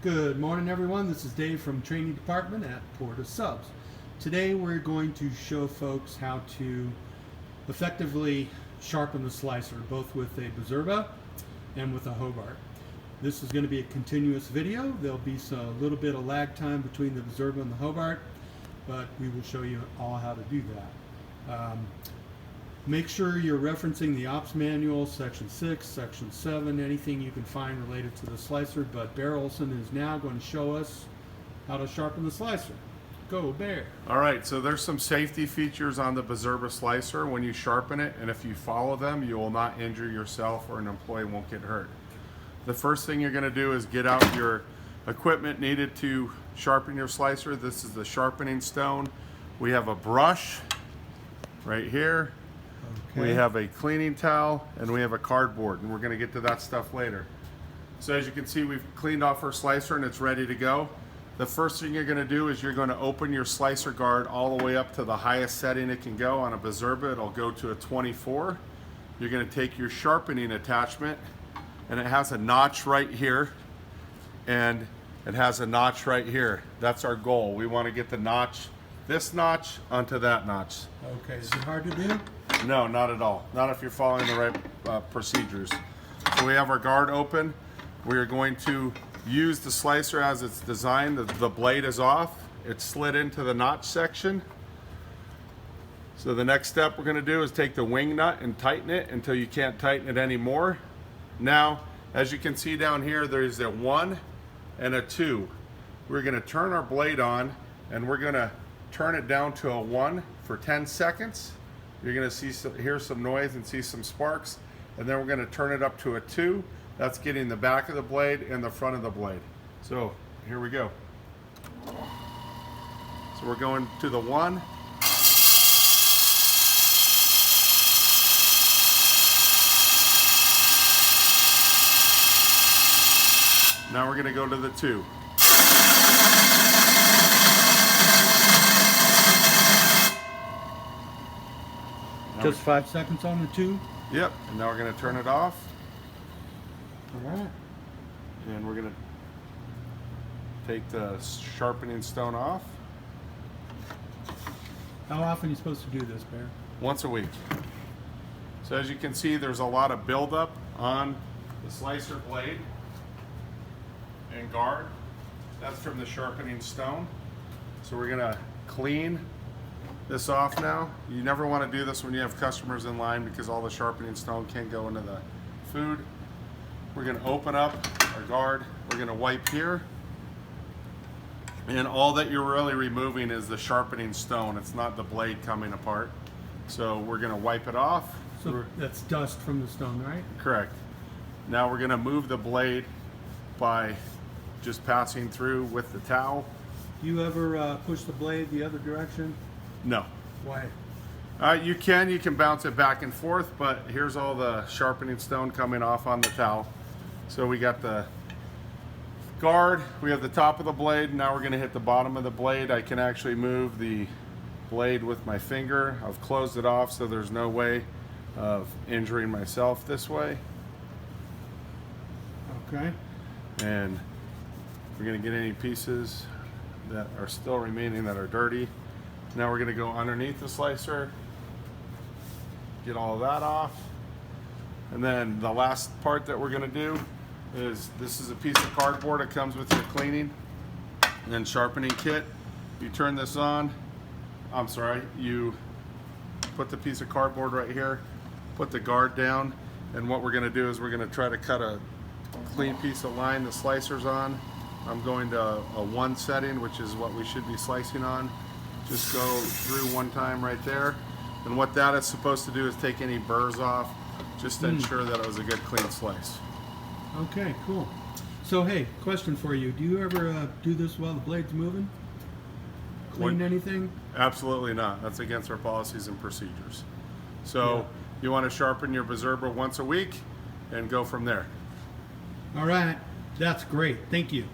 Good morning, everyone. This is Dave from Training Department at Porta Subs. Today we're going to show folks how to effectively sharpen the slicer, both with a Bizerba and with a Hobart. This is going to be a continuous video. There'll be a little bit of lag time between the Bizerba and the Hobart, but we will show you all how to do that. Make sure you're referencing the ops manual, section 6, section 7, anything you can find related to the slicer, but Bear Olson is now going to show us how to sharpen the slicer. Go, Bear. All right, so there's some safety features on the Bizerba Slicer when you sharpen it, and if you follow them, you will not injure yourself or an employee won't get hurt. The first thing you're gonna do is get out your equipment needed to sharpen your slicer. This is the sharpening stone. We have a brush right here. Okay. We have a cleaning towel and we have a cardboard, and we're going to get to that stuff later. So as you can see, we've cleaned off our slicer and it's ready to go. The first thing you're going to do is you're going to open your slicer guard all the way up to the highest setting it can go. On a Bizerba, it'll go to a 24. You're going to take your sharpening attachment, and it has a notch right here and it has a notch right here. That's our goal. We want to get the notch, this notch onto that notch. Okay, is it hard to do? No, not at all. Not if you're following the right procedures. So we have our guard open. We are going to use the slicer as it's designed. The blade is off. It's slid into the notch section. So the next step we're going to do is take the wing nut and tighten it until you can't tighten it anymore. Now, as you can see down here, there's a 1 and a 2. We're going to turn our blade on and we're going to turn it down to a 1 for 10 seconds. You're going to hear some noise and see some sparks, and then we're going to turn it up to a 2. That's getting the back of the blade and the front of the blade. So here we go. So we're going to the 1. Now we're going to go to the 2. Just 5 seconds on the 2. Yep, and now we're going to turn it off. All right. And we're going to take the sharpening stone off. How often are you supposed to do this, Bear? Once a week. So as you can see, there's a lot of buildup on the slicer blade and guard. That's from the sharpening stone. So we're going to clean this off now. You never want to do this when you have customers in line because all the sharpening stone can go into the food. We're going to open up our guard. We're going to wipe here. And all that you're really removing is the sharpening stone. It's not the blade coming apart. So we're going to wipe it off. So that's dust from the stone, right? Correct. Now we're going to move the blade by just passing through with the towel. Do you ever push the blade the other direction? No. Why? You can bounce it back and forth, but here's all the sharpening stone coming off on the towel. So we got the guard, we have the top of the blade, now we're going to hit the bottom of the blade. I can actually move the blade with my finger. I've closed it off so there's no way of injuring myself this way. Okay. And we're going to get any pieces that are still remaining that are dirty. Now we're going to go underneath the slicer, get all of that off, and then the last part that we're going to do is this is a piece of cardboard that comes with your cleaning and sharpening kit. You turn this on, you put the piece of cardboard right here, put the guard down, and what we're going to do is we're going to try to cut a clean piece of line the slicer's on. I'm going to a 1 setting, which is what we should be slicing on. Just go through one time right there. And what that is supposed to do is take any burrs off, just to ensure that it was a good clean slice. Okay, cool. So hey, question for you. Do you ever do this while the blade's moving? Clean anything? Absolutely not. That's against our policies and procedures. So you want to sharpen your Bizerba once a week and go from there. All right. That's great. Thank you.